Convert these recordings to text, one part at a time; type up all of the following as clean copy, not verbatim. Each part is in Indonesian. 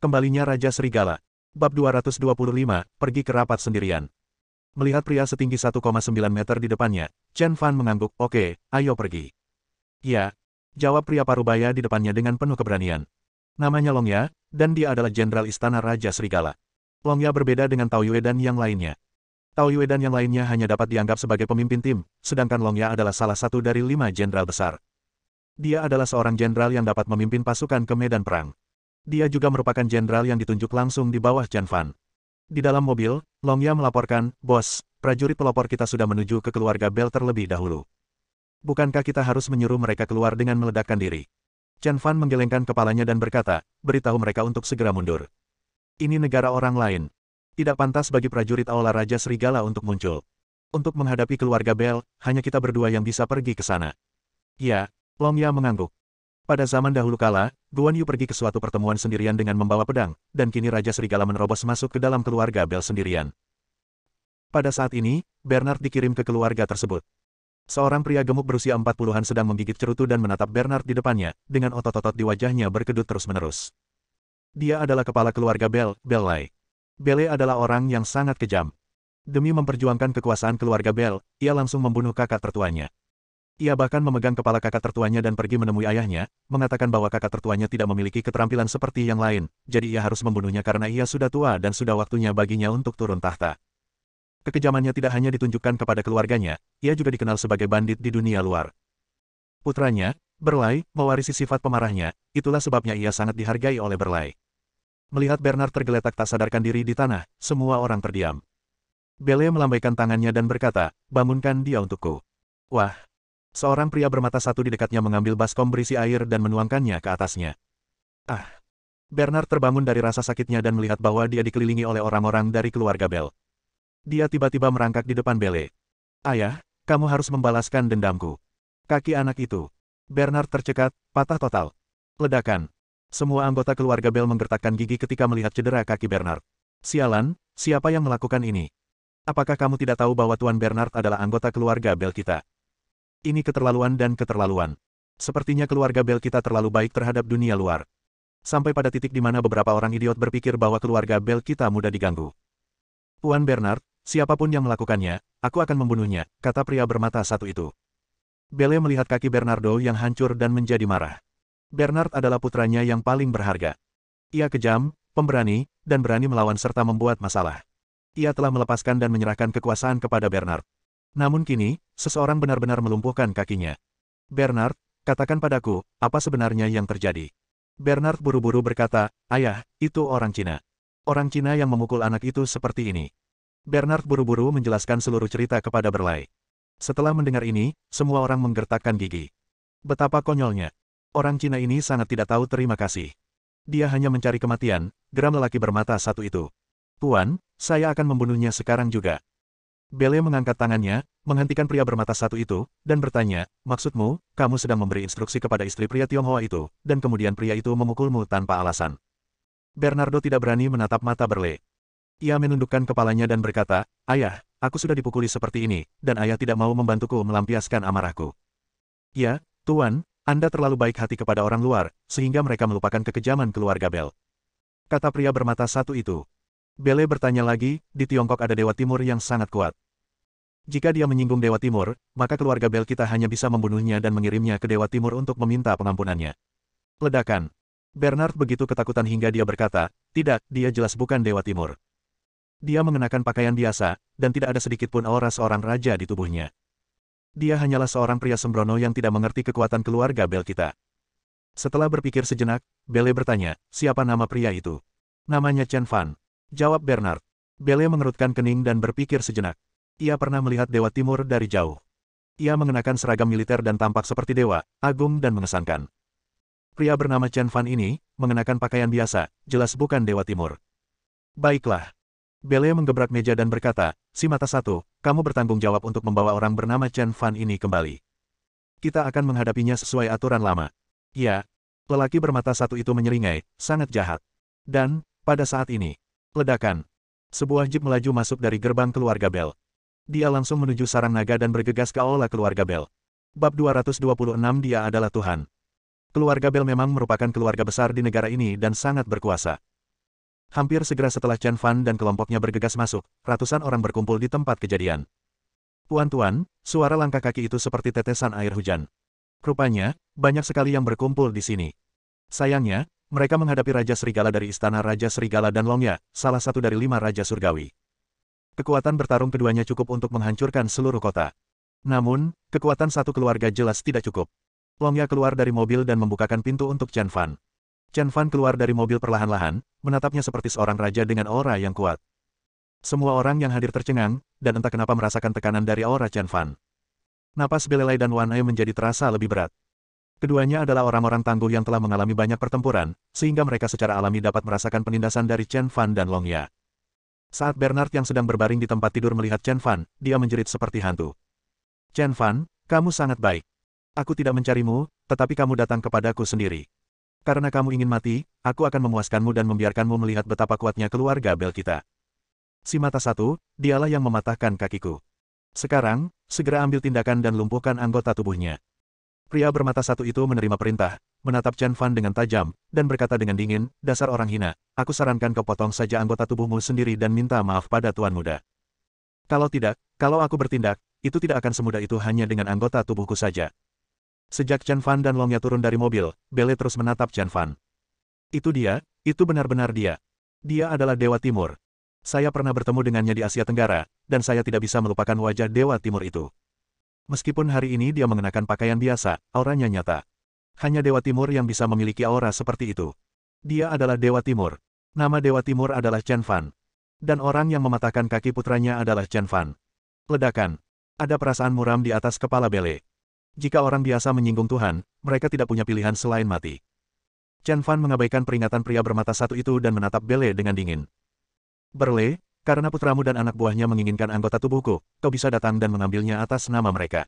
Kembalinya Raja Serigala. Bab 225, pergi ke rapat sendirian. Melihat pria setinggi 1,9 meter di depannya, Chen Fan mengangguk, oke, ayo pergi. Ya, jawab pria parubaya di depannya dengan penuh keberanian. Namanya Long Ya, dan dia adalah Jenderal Istana Raja Serigala. Long Ya berbeda dengan Tao Yue dan yang lainnya. Tao Yue dan yang lainnya hanya dapat dianggap sebagai pemimpin tim, sedangkan Long Ya adalah salah satu dari 5 jenderal besar. Dia adalah seorang jenderal yang dapat memimpin pasukan ke medan perang. Dia juga merupakan jenderal yang ditunjuk langsung di bawah Chen Fan. Di dalam mobil, Long Ya melaporkan, "Bos, prajurit pelopor kita sudah menuju ke keluarga Bell terlebih dahulu. Bukankah kita harus menyuruh mereka keluar dengan meledakkan diri?" Chen Fan menggelengkan kepalanya dan berkata, "Beritahu mereka untuk segera mundur. Ini negara orang lain. Tidak pantas bagi prajurit Aula Raja Serigala untuk muncul. Untuk menghadapi keluarga Bell, hanya kita berdua yang bisa pergi ke sana." Ya, Long Ya mengangguk. Pada zaman dahulu kala, Guan Yu pergi ke suatu pertemuan sendirian dengan membawa pedang, dan kini Raja Serigala menerobos masuk ke dalam keluarga Bell sendirian. Pada saat ini, Bernard dikirim ke keluarga tersebut. Seorang pria gemuk berusia 40-an sedang menggigit cerutu dan menatap Bernard di depannya, dengan otot-otot di wajahnya berkedut terus-menerus. Dia adalah kepala keluarga Bell, Bellai. Belle adalah orang yang sangat kejam. Demi memperjuangkan kekuasaan keluarga Bell, ia langsung membunuh kakak tertuanya. Ia bahkan memegang kepala kakak tertuanya dan pergi menemui ayahnya, mengatakan bahwa kakak tertuanya tidak memiliki keterampilan seperti yang lain, jadi ia harus membunuhnya karena ia sudah tua dan sudah waktunya baginya untuk turun tahta. Kekejamannya tidak hanya ditunjukkan kepada keluarganya, ia juga dikenal sebagai bandit di dunia luar. Putranya, Berlai, mewarisi sifat pemarahnya, itulah sebabnya ia sangat dihargai oleh Berlai. Melihat Bernard tergeletak tak sadarkan diri di tanah, semua orang terdiam. Belle melambaikan tangannya dan berkata, "Bangunkan dia untukku." Wah! Seorang pria bermata satu di dekatnya mengambil baskom berisi air dan menuangkannya ke atasnya. Ah! Bernard terbangun dari rasa sakitnya dan melihat bahwa dia dikelilingi oleh orang-orang dari keluarga Bell. Dia tiba-tiba merangkak di depan Belle. "Ayah, kamu harus membalaskan dendamku." Kaki anak itu. Bernard tercekat, patah total. Ledakan. Semua anggota keluarga Bell menggertakkan gigi ketika melihat cedera kaki Bernard. Sialan, siapa yang melakukan ini? Apakah kamu tidak tahu bahwa Tuan Bernard adalah anggota keluarga Bell kita? Ini keterlaluan dan keterlaluan. Sepertinya keluarga Bell kita terlalu baik terhadap dunia luar. Sampai pada titik di mana beberapa orang idiot berpikir bahwa keluarga Bell kita mudah diganggu. "Tuan Bernard, siapapun yang melakukannya, aku akan membunuhnya," kata pria bermata satu itu. Belle melihat kaki Bernardo yang hancur dan menjadi marah. Bernard adalah putranya yang paling berharga. Ia kejam, pemberani, dan berani melawan serta membuat masalah. Ia telah melepaskan dan menyerahkan kekuasaan kepada Bernard. Namun kini, seseorang benar-benar melumpuhkan kakinya. "Bernard, katakan padaku, apa sebenarnya yang terjadi?" Bernard buru-buru berkata, "Ayah, itu orang Cina. Orang Cina yang memukul anak itu seperti ini." Bernard buru-buru menjelaskan seluruh cerita kepada Berlai. Setelah mendengar ini, semua orang menggertakkan gigi. Betapa konyolnya. Orang Cina ini sangat tidak tahu terima kasih. Dia hanya mencari kematian, geram lelaki bermata satu itu. "Tuan, saya akan membunuhnya sekarang juga." Belle mengangkat tangannya, menghentikan pria bermata satu itu, dan bertanya, "Maksudmu, kamu sedang memberi instruksi kepada istri pria Tionghoa itu, dan kemudian pria itu memukulmu tanpa alasan?" Bernardo tidak berani menatap mata Berle. Ia menundukkan kepalanya dan berkata, "Ayah, aku sudah dipukuli seperti ini, dan ayah tidak mau membantuku melampiaskan amarahku." "Ya, Tuan, Anda terlalu baik hati kepada orang luar, sehingga mereka melupakan kekejaman keluarga Bell," kata pria bermata satu itu. Belle bertanya lagi, "Di Tiongkok ada Dewa Timur yang sangat kuat. Jika dia menyinggung Dewa Timur, maka keluarga Bell kita hanya bisa membunuhnya dan mengirimnya ke Dewa Timur untuk meminta pengampunannya." Ledakan. Bernard begitu ketakutan hingga dia berkata, "Tidak, dia jelas bukan Dewa Timur. Dia mengenakan pakaian biasa, dan tidak ada sedikit pun aura seorang raja di tubuhnya. Dia hanyalah seorang pria sembrono yang tidak mengerti kekuatan keluarga Bell kita." Setelah berpikir sejenak, Belle bertanya, "Siapa nama pria itu?" "Namanya Chen Fan," jawab Bernard. Belle mengerutkan kening dan berpikir sejenak. Ia pernah melihat Dewa Timur dari jauh. Ia mengenakan seragam militer dan tampak seperti dewa, agung dan mengesankan. Pria bernama Chen Fan ini, mengenakan pakaian biasa, jelas bukan Dewa Timur. "Baiklah." Belle menggebrak meja dan berkata, "Si mata satu, kamu bertanggung jawab untuk membawa orang bernama Chen Fan ini kembali. Kita akan menghadapinya sesuai aturan lama." "Ya." Lelaki bermata satu itu menyeringai, sangat jahat. Dan, pada saat ini, ledakan. Sebuah jeep melaju masuk dari gerbang keluarga Bell. Dia langsung menuju sarang naga dan bergegas ke aula keluarga Bell. Bab 226 Dia adalah Tuhan. Keluarga Bell memang merupakan keluarga besar di negara ini dan sangat berkuasa. Hampir segera setelah Chen Fan dan kelompoknya bergegas masuk, ratusan orang berkumpul di tempat kejadian. Tuan-tuan, suara langkah kaki itu seperti tetesan air hujan. Rupanya, banyak sekali yang berkumpul di sini. Sayangnya, mereka menghadapi Raja Serigala dari Istana Raja Serigala dan Longya, salah satu dari 5 Raja Surgawi. Kekuatan bertarung keduanya cukup untuk menghancurkan seluruh kota. Namun, kekuatan satu keluarga jelas tidak cukup. Longya keluar dari mobil dan membukakan pintu untuk Chen Fan. Chen Fan keluar dari mobil perlahan-lahan, menatapnya seperti seorang raja dengan aura yang kuat. Semua orang yang hadir tercengang, dan entah kenapa merasakan tekanan dari aura Chen Fan. Napas Belelai dan Wan Ai menjadi terasa lebih berat. Keduanya adalah orang-orang tangguh yang telah mengalami banyak pertempuran, sehingga mereka secara alami dapat merasakan penindasan dari Chen Fan dan Longya. Saat Bernard yang sedang berbaring di tempat tidur melihat Chen Fan, dia menjerit seperti hantu. Chen Fan, kamu sangat baik. Aku tidak mencarimu, tetapi kamu datang kepadaku sendiri. Karena kamu ingin mati, aku akan memuaskanmu dan membiarkanmu melihat betapa kuatnya keluarga Bell kita. Si mata satu, dialah yang mematahkan kakiku. Sekarang, segera ambil tindakan dan lumpuhkan anggota tubuhnya. Pria bermata satu itu menerima perintah, menatap Chen Fan dengan tajam, dan berkata dengan dingin, dasar orang hina, aku sarankan kau potong saja anggota tubuhmu sendiri dan minta maaf pada tuan muda. Kalau tidak, kalau aku bertindak, itu tidak akan semudah itu hanya dengan anggota tubuhku saja. Sejak Chen Fan dan Longya turun dari mobil, Belle terus menatap Chen Fan. Itu dia, itu benar-benar dia. Dia adalah Dewa Timur. Saya pernah bertemu dengannya di Asia Tenggara, dan saya tidak bisa melupakan wajah Dewa Timur itu. Meskipun hari ini dia mengenakan pakaian biasa, auranya nyata. Hanya Dewa Timur yang bisa memiliki aura seperti itu. Dia adalah Dewa Timur. Nama Dewa Timur adalah Chen Fan. Dan orang yang mematahkan kaki putranya adalah Chen Fan. Ledakan. Ada perasaan muram di atas kepala Belle. Jika orang biasa menyinggung Tuhan, mereka tidak punya pilihan selain mati. Chen Fan mengabaikan peringatan pria bermata satu itu dan menatap Belle dengan dingin. Berle, karena putramu dan anak buahnya menginginkan anggota tubuhku, kau bisa datang dan mengambilnya atas nama mereka.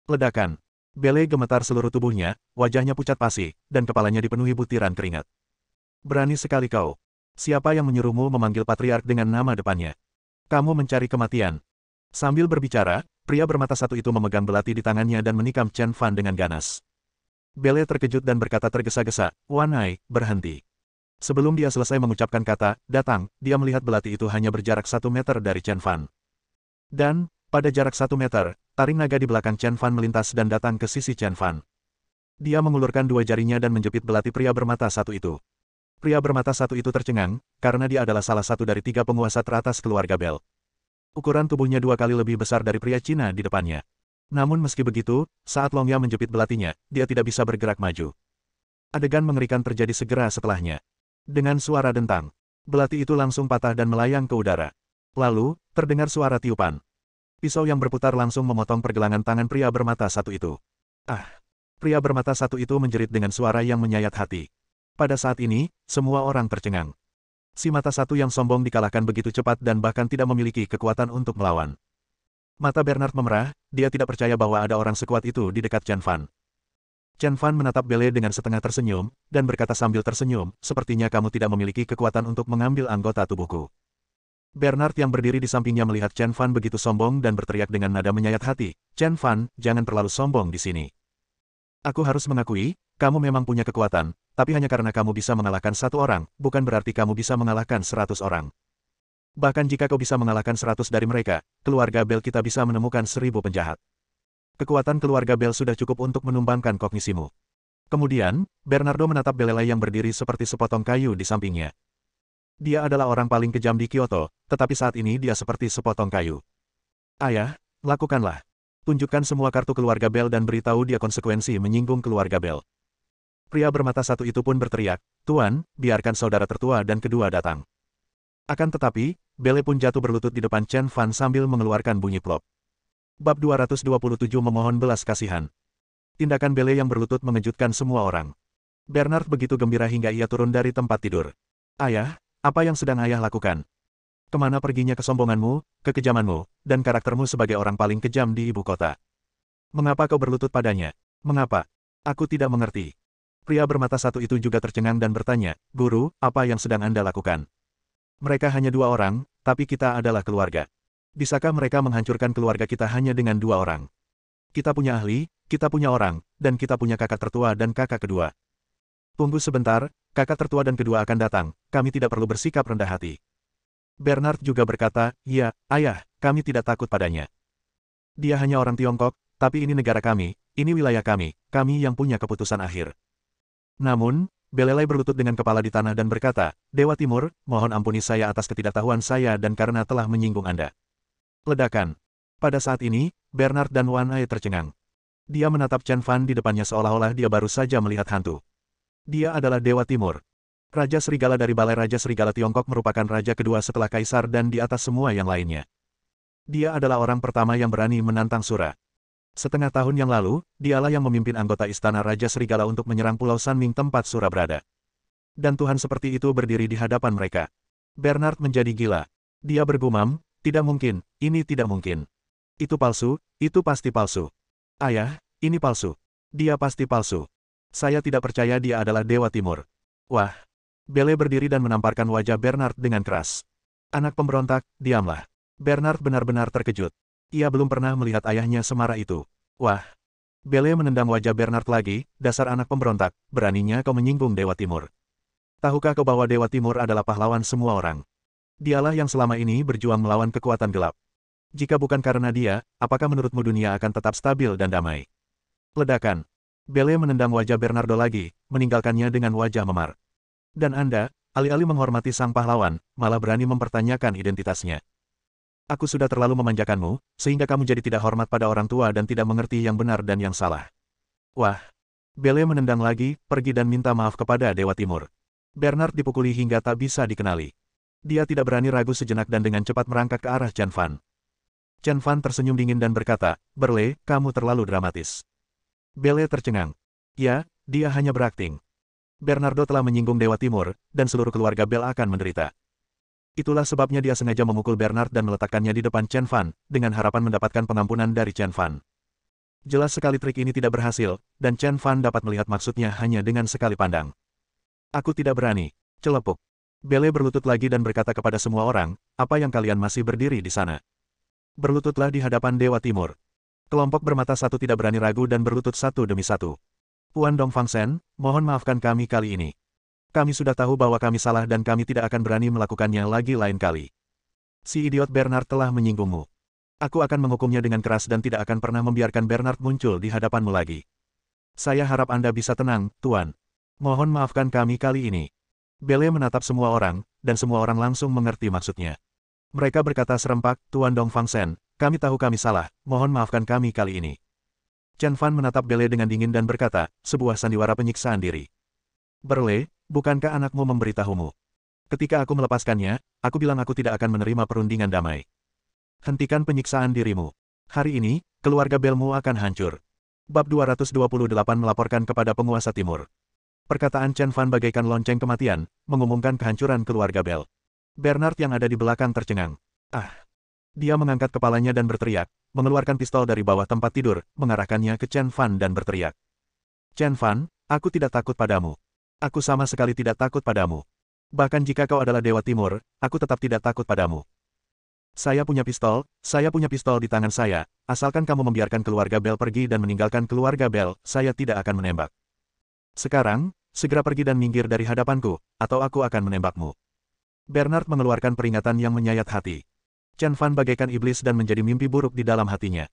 Ledakan. Belle gemetar seluruh tubuhnya, wajahnya pucat pasi, dan kepalanya dipenuhi butiran keringat. Berani sekali kau. Siapa yang menyuruhmu memanggil patriark dengan nama depannya? Kamu mencari kematian. Sambil berbicara, pria bermata satu itu memegang belati di tangannya dan menikam Chen Fan dengan ganas. Belle terkejut dan berkata tergesa-gesa, Wan Ai, berhenti. Sebelum dia selesai mengucapkan kata, datang, dia melihat belati itu hanya berjarak 1 meter dari Chen Fan. Dan, pada jarak 1 meter, taring naga di belakang Chen Fan melintas dan datang ke sisi Chen Fan. Dia mengulurkan 2 jarinya dan menjepit belati pria bermata satu itu. Pria bermata satu itu tercengang, karena dia adalah salah satu dari 3 penguasa teratas keluarga Bell. Ukuran tubuhnya 2 kali lebih besar dari pria Cina di depannya. Namun meski begitu, saat Longya menjepit belatinya, dia tidak bisa bergerak maju. Adegan mengerikan terjadi segera setelahnya. Dengan suara dentang, belati itu langsung patah dan melayang ke udara. Lalu, terdengar suara tiupan. Pisau yang berputar langsung memotong pergelangan tangan pria bermata satu itu. Ah! Pria bermata satu itu menjerit dengan suara yang menyayat hati. Pada saat ini, semua orang tercengang. Si mata satu yang sombong dikalahkan begitu cepat dan bahkan tidak memiliki kekuatan untuk melawan. Mata Bernard memerah, dia tidak percaya bahwa ada orang sekuat itu di dekat Chen Fan. Chen Fan menatap Belle dengan setengah tersenyum, dan berkata sambil tersenyum, sepertinya kamu tidak memiliki kekuatan untuk mengambil anggota tubuhku. Bernard yang berdiri di sampingnya melihat Chen Fan begitu sombong dan berteriak dengan nada menyayat hati, Chen Fan, jangan terlalu sombong di sini. Aku harus mengakui, kamu memang punya kekuatan, tapi hanya karena kamu bisa mengalahkan 1 orang, bukan berarti kamu bisa mengalahkan 100 orang. Bahkan jika kau bisa mengalahkan 100 dari mereka, keluarga Bell kita bisa menemukan 1000 penjahat. Kekuatan keluarga Bell sudah cukup untuk menumbangkan kognisimu. Kemudian, Bernardo menatap Belelai yang berdiri seperti sepotong kayu di sampingnya. Dia adalah orang paling kejam di Kyoto, tetapi saat ini dia seperti sepotong kayu. Ayah, lakukanlah. Tunjukkan semua kartu keluarga Bell dan beritahu dia konsekuensi menyinggung keluarga Bell. Pria bermata satu itu pun berteriak, Tuan, biarkan saudara tertua dan kedua datang. Akan tetapi, Belle pun jatuh berlutut di depan Chen Fan sambil mengeluarkan bunyi plop. Bab 227 memohon belas kasihan. Tindakan Belle yang berlutut mengejutkan semua orang. Bernard begitu gembira hingga ia turun dari tempat tidur. Ayah, apa yang sedang ayah lakukan? Kemana perginya kesombonganmu, kekejamanmu, dan karaktermu sebagai orang paling kejam di ibu kota? Mengapa kau berlutut padanya? Mengapa? Aku tidak mengerti. Pria bermata satu itu juga tercengang dan bertanya, Guru, apa yang sedang Anda lakukan? Mereka hanya 2 orang, tapi kita adalah keluarga. Bisakah mereka menghancurkan keluarga kita hanya dengan 2 orang? Kita punya ahli, kita punya orang, dan kita punya kakak tertua dan kakak kedua. Tunggu sebentar, kakak tertua dan kedua akan datang, kami tidak perlu bersikap rendah hati. Bernard juga berkata, "Ya, ayah, kami tidak takut padanya. Dia hanya orang Tiongkok, tapi ini negara kami, ini wilayah kami yang punya keputusan akhir." Namun, Belelai berlutut dengan kepala di tanah dan berkata, "Dewa Timur, mohon ampuni saya atas ketidaktahuan saya dan karena telah menyinggung Anda." Ledakan. Pada saat ini, Bernard dan Wan Ai tercengang. Dia menatap Chen Fan di depannya seolah-olah dia baru saja melihat hantu. Dia adalah Dewa Timur. Raja Serigala dari Balai Raja Serigala Tiongkok merupakan raja kedua setelah Kaisar dan di atas semua yang lainnya. Dia adalah orang pertama yang berani menantang Sura. Setengah tahun yang lalu, dialah yang memimpin anggota Istana Raja Serigala untuk menyerang Pulau Sanming tempat Sura berada. Dan Tuhan seperti itu berdiri di hadapan mereka. Bernard menjadi gila. Dia bergumam, "Tidak mungkin, ini tidak mungkin. Itu palsu, itu pasti palsu. Ayah, ini palsu. Dia pasti palsu. Saya tidak percaya dia adalah Dewa Timur." Wah! Bele berdiri dan menamparkan wajah Bernard dengan keras. "Anak pemberontak, diamlah." Bernard benar-benar terkejut. Ia belum pernah melihat ayahnya semarah itu. Wah! Bele menendang wajah Bernard lagi, "Dasar anak pemberontak, beraninya kau menyinggung Dewa Timur. Tahukah kau bahwa Dewa Timur adalah pahlawan semua orang? Dialah yang selama ini berjuang melawan kekuatan gelap. Jika bukan karena dia, apakah menurutmu dunia akan tetap stabil dan damai?" Ledakan. Bele menendang wajah Bernardo lagi, meninggalkannya dengan wajah memar. "Dan Anda, alih-alih menghormati sang pahlawan, malah berani mempertanyakan identitasnya. Aku sudah terlalu memanjakanmu, sehingga kamu jadi tidak hormat pada orang tua dan tidak mengerti yang benar dan yang salah." Wah! Bele menendang lagi, pergi dan minta maaf kepada Dewa Timur. Bernard dipukuli hingga tak bisa dikenali. Dia tidak berani ragu sejenak dan dengan cepat merangkak ke arah Chen Fan. Chen Fan tersenyum dingin dan berkata, "Berle, kamu terlalu dramatis." Bele tercengang. Ya, dia hanya berakting. Bernardo telah menyinggung Dewa Timur, dan seluruh keluarga Bel akan menderita. Itulah sebabnya dia sengaja memukul Bernard dan meletakkannya di depan Chen Fan, dengan harapan mendapatkan pengampunan dari Chen Fan. Jelas sekali trik ini tidak berhasil, dan Chen Fan dapat melihat maksudnya hanya dengan sekali pandang. "Aku tidak berani." Celepuk. Bele berlutut lagi dan berkata kepada semua orang, "Apa yang kalian masih berdiri di sana? Berlututlah di hadapan Dewa Timur." Kelompok bermata satu tidak berani ragu dan berlutut satu demi satu. "Puan Dongfangsen, mohon maafkan kami kali ini. Kami sudah tahu bahwa kami salah dan kami tidak akan berani melakukannya lagi lain kali. Si idiot Bernard telah menyinggungmu. Aku akan menghukumnya dengan keras dan tidak akan pernah membiarkan Bernard muncul di hadapanmu lagi. Saya harap Anda bisa tenang, Tuan. Mohon maafkan kami kali ini." Bele menatap semua orang, dan semua orang langsung mengerti maksudnya. Mereka berkata serempak, "Tuan Dongfangsen, kami tahu kami salah, mohon maafkan kami kali ini." Chen Fan menatap Bele dengan dingin dan berkata, "Sebuah sandiwara penyiksaan diri. Berle, bukankah anakmu memberitahumu? Ketika aku melepaskannya, aku bilang aku tidak akan menerima perundingan damai. Hentikan penyiksaan dirimu. Hari ini, keluarga Belmu akan hancur." Bab 228 melaporkan kepada penguasa timur. Perkataan Chen Fan bagaikan lonceng kematian, mengumumkan kehancuran keluarga Bel. Bernard yang ada di belakang tercengang. Ah! Dia mengangkat kepalanya dan berteriak, mengeluarkan pistol dari bawah tempat tidur, mengarahkannya ke Chen Fan dan berteriak. "Chen Fan, aku tidak takut padamu. Aku sama sekali tidak takut padamu. Bahkan jika kau adalah Dewa Timur, aku tetap tidak takut padamu. Saya punya pistol di tangan saya, asalkan kamu membiarkan keluarga Bel pergi dan meninggalkan keluarga Bel, saya tidak akan menembak. Sekarang, segera pergi dan minggir dari hadapanku, atau aku akan menembakmu." Bernard mengeluarkan peringatan yang menyayat hati. Chen Fan bagaikan iblis dan menjadi mimpi buruk di dalam hatinya.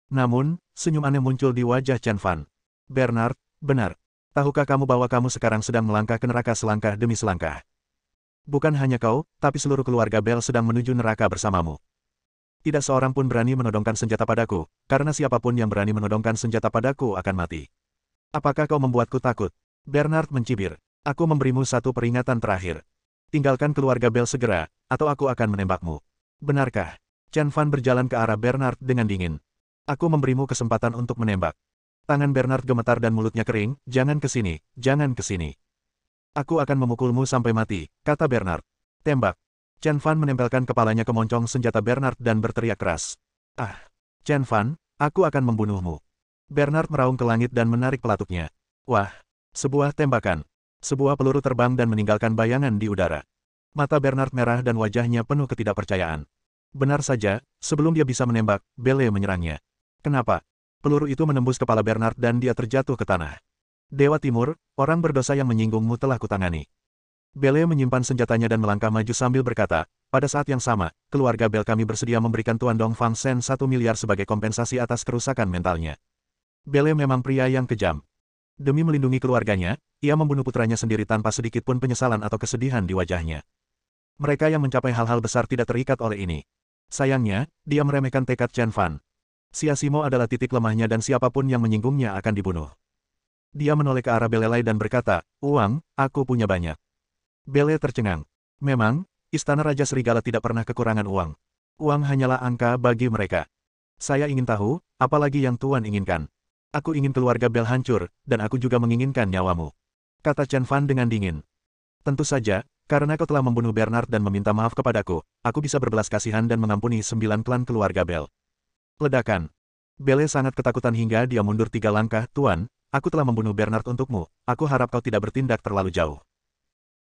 Namun, senyum aneh muncul di wajah Chen Fan. "Bernard, benar. Tahukah kamu bahwa kamu sekarang sedang melangkah ke neraka selangkah demi selangkah? Bukan hanya kau, tapi seluruh keluarga Bel sedang menuju neraka bersamamu. Tidak seorang pun berani menodongkan senjata padaku, karena siapapun yang berani menodongkan senjata padaku akan mati. Apakah kau membuatku takut?" Bernard mencibir. "Aku memberimu satu peringatan terakhir. Tinggalkan keluarga Bel segera, atau aku akan menembakmu." "Benarkah?" Chen Fan berjalan ke arah Bernard dengan dingin. "Aku memberimu kesempatan untuk menembak." Tangan Bernard gemetar dan mulutnya kering, "Jangan ke sini, jangan ke sini. Aku akan memukulmu sampai mati," kata Bernard. "Tembak." Chen Fan menempelkan kepalanya ke moncong senjata Bernard dan berteriak keras. "Ah! Chen Fan, aku akan membunuhmu." Bernard meraung ke langit dan menarik pelatuknya. Wah! Sebuah tembakan. Sebuah peluru terbang dan meninggalkan bayangan di udara. Mata Bernard merah dan wajahnya penuh ketidakpercayaan. Benar saja, sebelum dia bisa menembak, Bele menyerangnya. Kenapa? Peluru itu menembus kepala Bernard dan dia terjatuh ke tanah. "Dewa Timur, orang berdosa yang menyinggungmu telah kutangani. Bele menyimpan senjatanya dan melangkah maju sambil berkata, pada saat yang sama, keluarga Bell kami bersedia memberikan Tuan Dongfang Shen 1 miliar sebagai kompensasi atas kerusakan mentalnya. Bele memang pria yang kejam. Demi melindungi keluarganya, ia membunuh putranya sendiri tanpa sedikit pun penyesalan atau kesedihan di wajahnya. Mereka yang mencapai hal-hal besar tidak terikat oleh ini. Sayangnya, dia meremehkan tekad Chen Fan. Xia Simo adalah titik lemahnya dan siapapun yang menyinggungnya akan dibunuh. Dia menoleh ke arah Belelai dan berkata, uang, aku punya banyak. Bele tercengang. Memang, Istana Raja Serigala tidak pernah kekurangan uang. Uang hanyalah angka bagi mereka. Saya ingin tahu, apalagi yang Tuan inginkan. Aku ingin keluarga Bell hancur, dan aku juga menginginkan nyawamu. Kata Chen Fan dengan dingin. Tentu saja, karena kau telah membunuh Bernard dan meminta maaf kepadaku, aku bisa berbelas kasihan dan mengampuni 9 klan keluarga Bell. Ledakan. Bele sangat ketakutan hingga dia mundur 3 langkah. Tuan, aku telah membunuh Bernard untukmu, aku harap kau tidak bertindak terlalu jauh.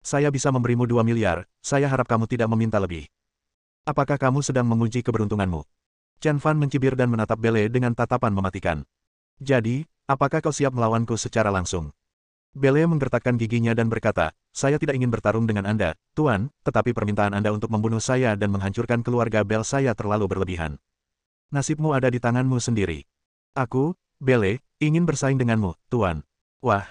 Saya bisa memberimu 2 miliar, saya harap kamu tidak meminta lebih. Apakah kamu sedang menguji keberuntunganmu? Chen Fan mencibir dan menatap Bele dengan tatapan mematikan. Jadi, apakah kau siap melawanku secara langsung? Bele menggertakkan giginya dan berkata, saya tidak ingin bertarung dengan Anda, Tuan, tetapi permintaan Anda untuk membunuh saya dan menghancurkan keluarga Bell saya terlalu berlebihan. Nasibmu ada di tanganmu sendiri. Aku, Bele, ingin bersaing denganmu, Tuan. Wah.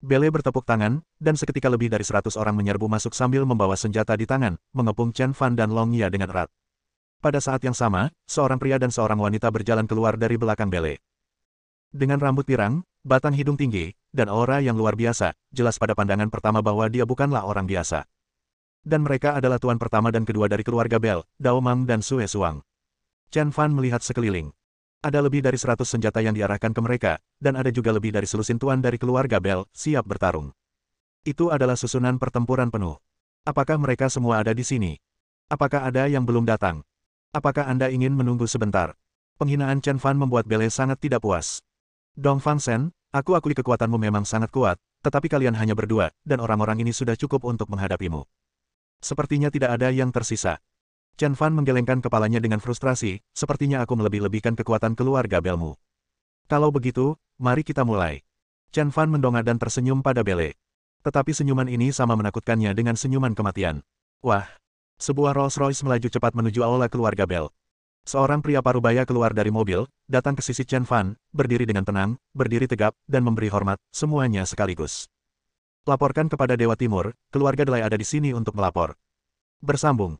Bele bertepuk tangan, dan seketika lebih dari 100 orang menyerbu masuk sambil membawa senjata di tangan, mengepung Chen Fan dan Long Ya dengan erat. Pada saat yang sama, seorang pria dan seorang wanita berjalan keluar dari belakang Bele. Dengan rambut pirang, batang hidung tinggi, dan aura yang luar biasa, jelas pada pandangan pertama bahwa dia bukanlah orang biasa. Dan mereka adalah tuan pertama dan kedua dari keluarga Bell, Dao Mang dan Sue Suang. Chen Fan melihat sekeliling. Ada lebih dari 100 senjata yang diarahkan ke mereka, dan ada juga lebih dari selusin tuan dari keluarga Bell, siap bertarung. Itu adalah susunan pertempuran penuh. Apakah mereka semua ada di sini? Apakah ada yang belum datang? Apakah Anda ingin menunggu sebentar? Penghinaan Chen Fan membuat Bele sangat tidak puas. Dongfang Shen, aku akui kekuatanmu memang sangat kuat, tetapi kalian hanya berdua, dan orang-orang ini sudah cukup untuk menghadapimu. Sepertinya tidak ada yang tersisa. Chen Fan menggelengkan kepalanya dengan frustrasi, sepertinya aku melebih-lebihkan kekuatan keluarga Bellmu. Kalau begitu, mari kita mulai. Chen Fan mendongak dan tersenyum pada Bele. Tetapi senyuman ini sama menakutkannya dengan senyuman kematian. Wah! Sebuah Rolls-Royce melaju cepat menuju aula keluarga Bell. Seorang pria parubaya keluar dari mobil, datang ke sisi Chen Fan, berdiri dengan tenang, berdiri tegap, dan memberi hormat, semuanya sekaligus. Laporkan kepada Dewa Timur, keluarga Delai ada di sini untuk melapor. Bersambung.